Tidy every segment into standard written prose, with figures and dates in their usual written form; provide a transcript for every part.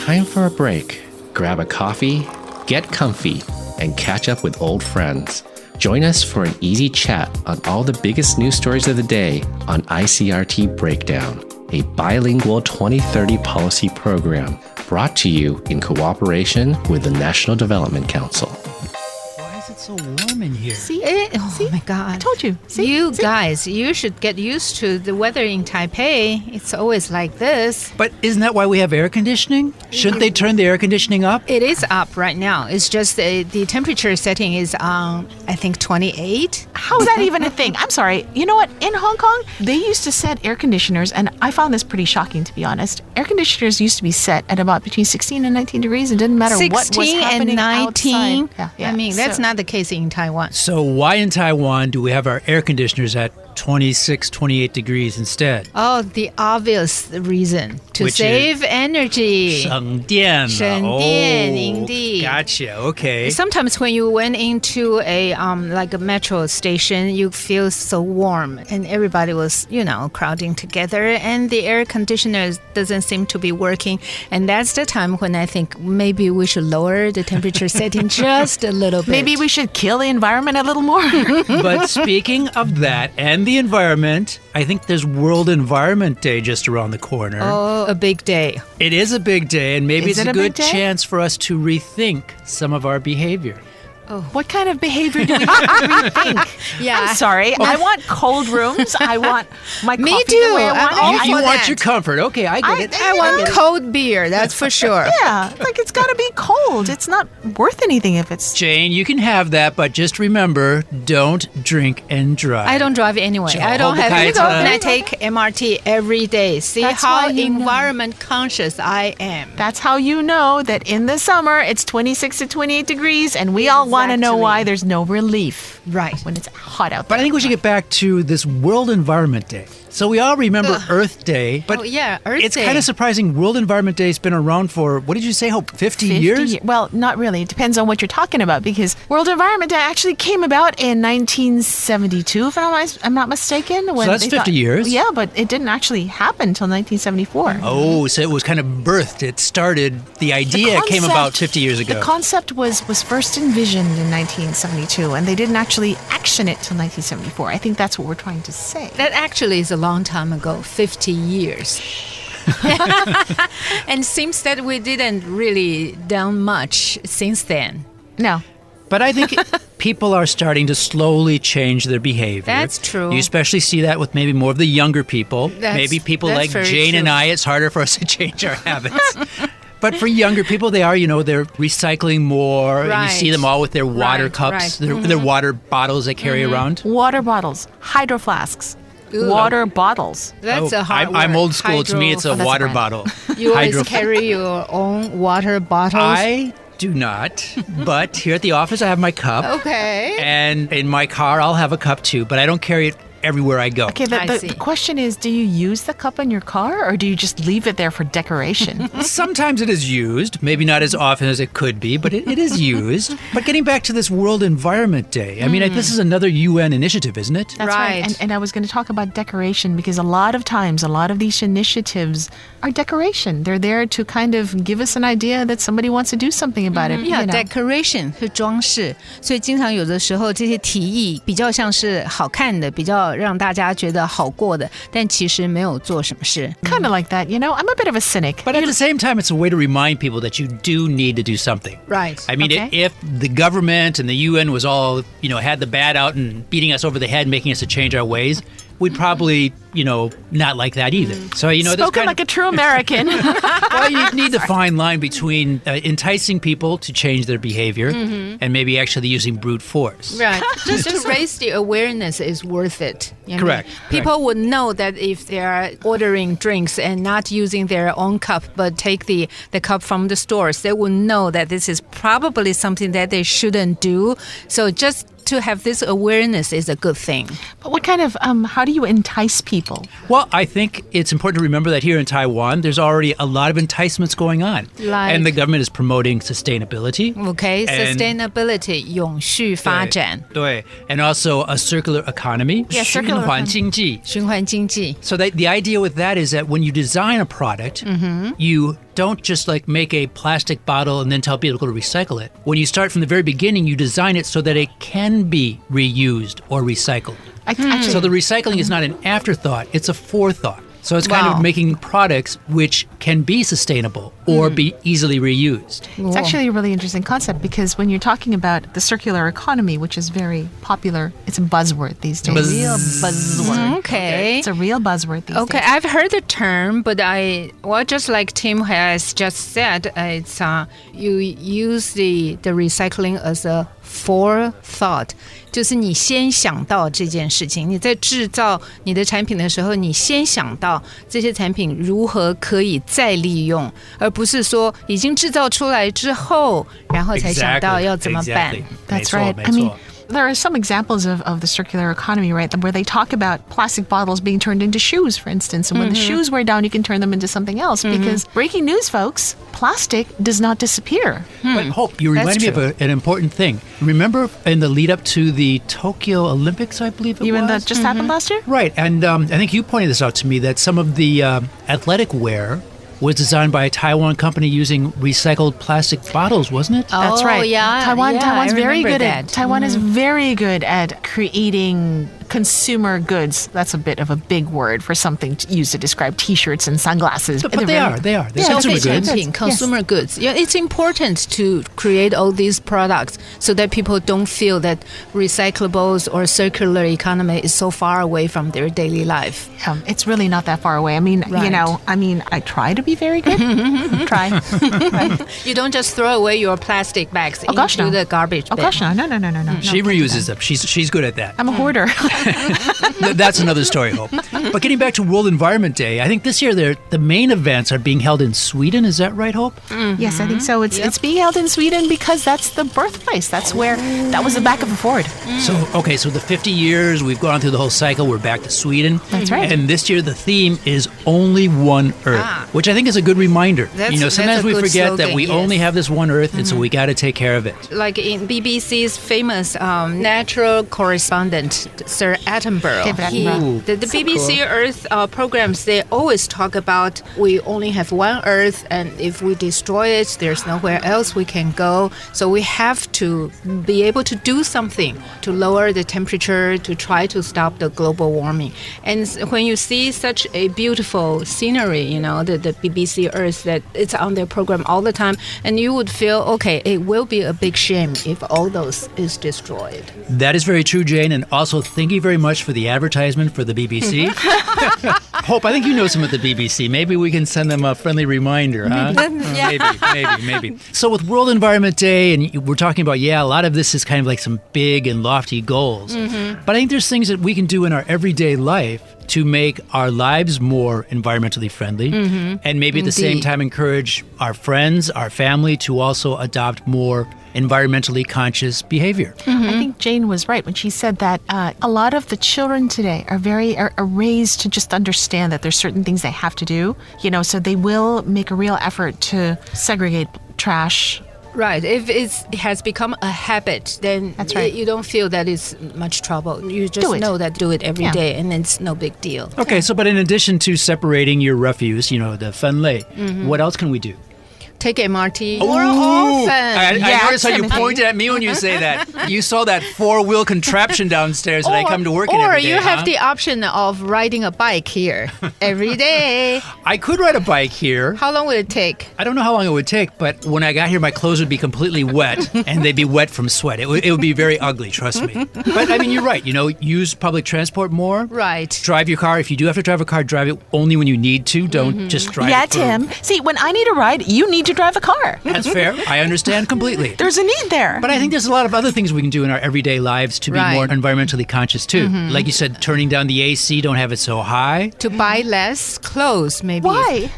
time for a break. Grab a coffee, get comfy, and catch up with old friends. Join us for an easy chat on all the biggest news stories of the day on ICRT Breakdown, a bilingual 2030 policy program brought to you in cooperation with the National Development Council. Why is it so warm in here? See? Oh my God. I told you. You guys, you should get used to the weather in Taipei. It's always like this. But isn't that why we have air conditioning? Shouldn't they turn the air conditioning up? It is up right now. It's just the temperature setting is on, I think, 28. How is that even a thing? I'm sorry. You know what? In Hong Kong, they used to set air conditioners, and I found this pretty shocking, to be honest. Air conditioners used to be set at about between 16 and 19 degrees. It didn't matter what was 16 happening and 19. outside. Yeah. I mean, that's So- not the case in Taiwan. So why in Taiwan do we have our air conditioners at 26, 28 degrees instead? Oh, the obvious reason. To Which save energy. 省电了.省电, indeed. Gotcha. Okay. Sometimes when you went into a like a metro station, you feel so warm, and everybody was, crowding together, and the air conditioner doesn't seem to be working. And that's the time when I think maybe we should lower the temperature setting just a little bit. Maybe we should kill the environment a little more. But speaking of that and the environment, I think there's World Environment Day just around the corner. Oh, a big day. It is a big day, and maybe Is it's it a a good big day? chance for us to rethink some of our behavior. What kind of behavior do we have to rethink? Yeah. I'm sorry. I want cold rooms. I want my Me coffee too. the way I I'm want all it. for You want that. your comfort. Okay, I get it. I want cold beer, that's for sure. Yeah, like it's got to be cold. It's not worth anything if it's... Jane, you can have that, but just remember, don't drink and drive. I don't drive anyway. So I don't have hold to the go. kite. And I take MRT every day. See That's how why you know. environment conscious I am. That's how you know that in the summer it's 26 to 28 degrees, and we all want to know Exactly. why there's no relief Right. when it's hot out But there. I think we should get back to this World Environment Day. So we all remember Earth Day, but Oh, yeah, Earth it's Day. kind of surprising. World Environment Day has been around for, what did you say, 50 years? Well, not really. It depends on what you're talking about, because World Environment Day actually came about in 1972, if I'm not mistaken. When that's they 50 years. Yeah, but it didn't actually happen until 1974. Oh, so it was kind of birthed. It started, the idea came about 50 years ago. The concept was first envisioned in 1972, and they didn't actually action it till 1974. I think that's what we're trying to say. That actually is a long time ago, 50 years. And seems that we didn't really done much since then. No. But I think people are starting to slowly change their behavior. That's true. You especially see that with maybe more of the younger people. That's- Maybe people that's like very Jane and true. I, it's harder for us to change our habits. But for younger people, they're recycling more. And you see Right. them all with their water Right, cups, right. their water bottles they carry around. Water bottles, hydro flasks, Ooh. water bottles. That's a hard I'm word. old school. To me, it's a that's a water brand. bottle. You always Hydro- carry your own water bottles? I do not. But here at the office, I have my cup. Okay. And in my car, I'll have a cup too. But I don't carry it everywhere I go. Okay, I the see. question is, do you use the cup in your car, or do you just leave it there for decoration? Sometimes it is used, maybe not as often as it could be, but it is used. But getting back to this World Environment Day, I mean, this is another UN initiative, isn't it? That's right. Right. And I was going to talk about decoration, because a lot of times, a lot of these initiatives are decoration. They're there to kind of give us an idea that somebody wants to do something about it. Yeah, you know. decoration 是装饰，所以经常有的时候这些提议比较像是好看的，比较让大家觉得好过的，但其实没有做什么事。 Kind of like that, you know? I'm a bit of a cynic. But at the same time, it's a way to remind people that you do need to do something. Right. I mean, Okay. if the government and the UN was all, had the bat out and beating us over the head, making us to change our ways, we'd probably, not like that either. So, this Spoken kind like a true American. well, you need the fine line between enticing people to change their behavior and maybe actually using brute force. Right. Just to raise the awareness is worth it. Correct. People would know that if they are ordering drinks and not using their own cup, but take the cup from the stores, they would know that this is probably something that they shouldn't do. So just to have this awareness is a good thing. But what kind of, how do you entice people? Well, I think it's important to remember that here in Taiwan, there's already a lot of enticements going on. Like- and the government is promoting sustainability. Okay, And- sustainability, 永续发展，对, and also a circular economy. Yeah, circular 循环经济. 循环经济。 So the idea with that is that when you design a product, you don't just like make a plastic bottle and then tell people to recycle it. When you start from the very beginning, you design it so that it can be reused or recycled. Actually, So the recycling is not an afterthought, it's a forethought. So it's kind Wow. of making products which can be sustainable or be easily reused. it's actually a really interesting concept because when you're talking about the circular economy, which is very popular, it's a buzzword these days. Buzz. Real buzzword. Okay. It's a real buzzword these Okay, days. I've heard the term, but just like Tim has just said, it's you use the recycling as a forethought，就是你先想到这件事情，你在制造你的产品的时候，你先想到这些产品如何可以再利用，而不是说已经制造出来之后，然后才想到要怎么办。 That's 没错， right. 没 I mean, 错。 there are some examples of the circular economy, right, where they talk about plastic bottles being turned into shoes, for instance. And when the shoes wear down, you can turn them into something else. Because breaking news, folks, plastic does not disappear. But Hope, you reminded me of an important thing. Remember in the lead up to the Tokyo Olympics, I believe it Even was? that just happened last year? Right, and I think you pointed this out to me that some of the athletic wear was designed by a Taiwan company using recycled plastic bottles, wasn't it? That's Oh, right. yeah, Taiwan's I very remember good that. at Taiwan is very good at creating consumer goods. That's a bit of a big word for something used to describe T-shirts and sunglasses. But they are. They're Yeah, consumer okay, goods. good. Consumer goods. Yeah, it's important to create all these products so that people don't feel that recyclables or circular economy is so far away from their daily life. It's really not that far away. I mean, Right. I try to be very good. Try. Right. You don't just throw away your plastic bags Oh, gosh, into no. the garbage Oh bin. gosh, no. She reuses them. She's good at that. I'm a hoarder. That's another story, Hope. But getting back to World Environment Day, I think this year the main events are being held in Sweden. Is that right, Hope? Yes, I think so. It's being held in Sweden because that's the birthplace. That's where that was the back of a Ford. So the 50 years, we've gone through the whole cycle. We're back to Sweden. That's right. And this year, the theme is Only One Earth, which I think is a good reminder. That's Sometimes a we good forget that slogan, we yes. only have this one Earth, and so we got to take care of it. Like in BBC's famous natural correspondent, Sir Attenborough. David Attenborough. The BBC Earth programs, they always talk about we only have one Earth, and if we destroy it, there's nowhere else we can go. So we have to be able to do something to lower the temperature, to try to stop the global warming. And when you see such a beautiful scenery, the BBC Earth, that it's on their program all the time, and you would feel, okay, it will be a big shame if all those is destroyed. That is very true, Jane. And also, thank you very much for the advertisement for the BBC. Hope, I think you know some at the BBC. Maybe we can send them a friendly reminder, huh? Maybe. So with World Environment Day, and we're talking about, a lot of this is kind of like some big and lofty goals. But I think there's things that we can do in our everyday life to make our lives more environmentally friendly, and maybe at the same Indeed. time encourage our friends, our family to also adopt more environmentally conscious behavior. I think Jane was right when she said that a lot of the children today are raised to just understand that there's certain things they have to do, so they will make a real effort to segregate trash. Right. If it has become a habit, then That's right. you don't feel that it's much trouble. You just Do it. know that do it every Yeah. day, and it's no big deal. Okay, but in addition to separating your refuse, the 分类, what else can we do? Take MRT Ooh. more often. I Yeah, noticed how you Timothy. pointed at me when you say that. You saw that four-wheel contraption downstairs that I come to work in Or every day. you have huh? the option of riding a bike here every day. I could ride a bike here. How long will it take? I don't know how long it would take, but when I got here, my clothes would be completely wet, and they'd be wet from sweat. It would be very ugly, trust me. But, I mean, you're right. Use public transport more. Right. Drive your car. If you do have to drive a car, drive it only when you need to. Don't just drive Yeah, it for- Tim. See, when I need a ride, you need to drive a car. That's fair. I understand completely. There's a need there. But I think there's a lot of other things we can do in our everyday lives to be Right. more environmentally conscious, too. Like you said, turning down the AC, don't have it so high. To buy less clothes, maybe. Why?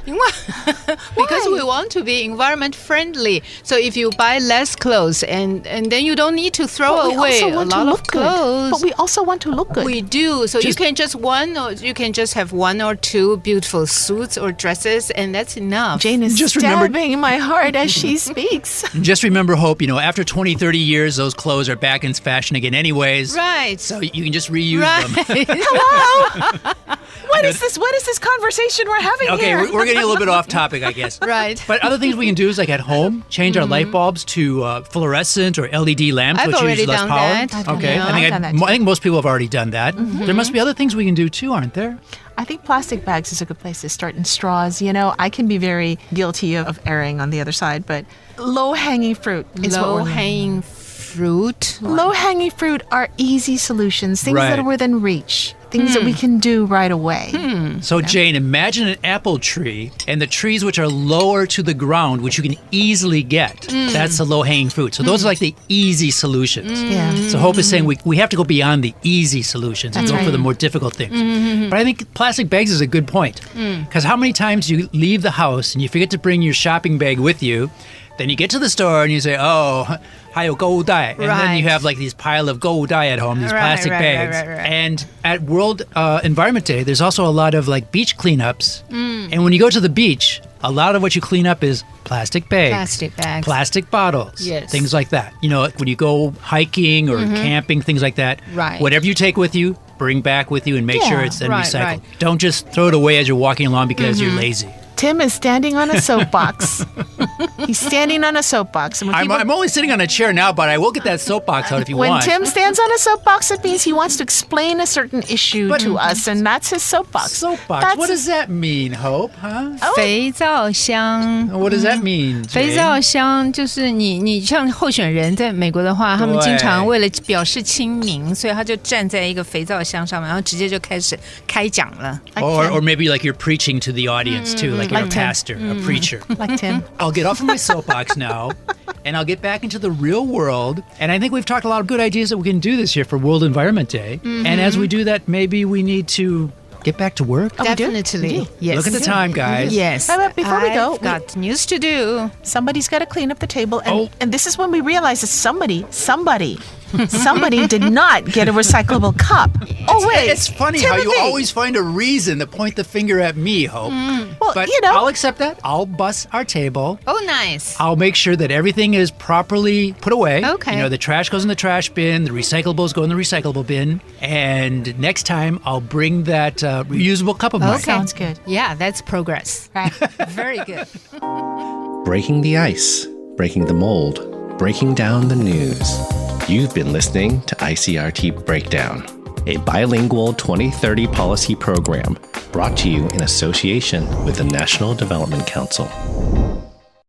Because we want to be environment friendly. So if you buy less clothes and then you don't need to throw away a lot of clothes. But we also want to look good. We do. So you can just have one or two beautiful suits or dresses, and that's enough. Jane is stabbing my heart as she speaks. Just remember, Hope, after 20, 30 years, those clothes are back in fashion again anyways. Right. So you can just reuse them. Hello? What is this? What is this conversation we're having here? Okay, we're getting a little bit off topic, I guess. Right. But other things we can do is, like at home, change our light bulbs to fluorescent or LED lamps, I've which already use less done power. that. Okay, Yeah, I've done that I think most people have already done that. There must be other things we can do too, aren't there? I think plastic bags is a good place to start, and straws. I can be very guilty of erring on the other side, but low-hanging fruit is what we're Low-hanging fruit. Low-hanging fruit are easy solutions, things that are within reach, things that we can do right away. So, Jane, imagine an apple tree and the trees which are lower to the ground, which you can easily get. That's the low-hanging fruit. So those are like the easy solutions. Yeah. So Hope is saying we have to go beyond the easy solutions and go for the more difficult things. But I think plastic bags is a good point. Because how many times you leave the house and you forget to bring your shopping bag with you, then you get to the store and you say, oh, 还有购物袋. And then you have like these pile of 购物袋 at home, these plastic bags. Right. And at World Environment Day, there's also a lot of like beach cleanups. And when you go to the beach, a lot of what you clean up is plastic bags. Plastic bags. Plastic bottles. Yes. Things like that. When you go hiking or camping, things like that. Right. Whatever you take with you, bring back with you and make sure it's then recycled. Right. Don't just throw it away as you're walking along because you're lazy. Tim is standing on a soapbox. He's standing on a soapbox. And I'm only sitting on a chair now, but I will get that soapbox out if you when want. Tim stands on a soapbox, it means he wants to explain a certain issue to us, and that's his soapbox. Soapbox. What does that mean, Hope? Huh? 肥皂箱 What does that mean, Jane? 肥皂箱就是你像候选人在美国的话，他们经常为了表示亲民，所以他就站在一个肥皂箱上面，然后直接就开始开讲了。Or maybe like you're preaching to the audience too, like you're a Tim. pastor, a preacher. Like Tim. I'll get off of my soapbox now, and I'll get back into the real world. And I think we've talked a lot of good ideas that we can do this year for World Environment Day. And as we do that, maybe we need to get back to work. Oh, we do? Definitely. Yes. Look at the time, guys. Yes. But before we go, I've got news to do. somebody's got to clean up the table, and this is when we realize that somebody did not get a recyclable cup. Oh wait, It's funny how you Timothy. always find a reason to point the finger at me, Hope. Well, But I'll accept that. I'll bus our table. Oh, nice. I'll make sure that everything is properly put away. Okay. The trash goes in the trash bin, the recyclables go in the recyclable bin, and next time I'll bring that reusable cup of mine. Okay. Sounds good. Yeah, that's progress. Right. Very good. Breaking the ice, breaking the mold, breaking down the news. You've been listening to ICRT Breakdown, a bilingual 2030 policy program brought to you in association with the National Development Council.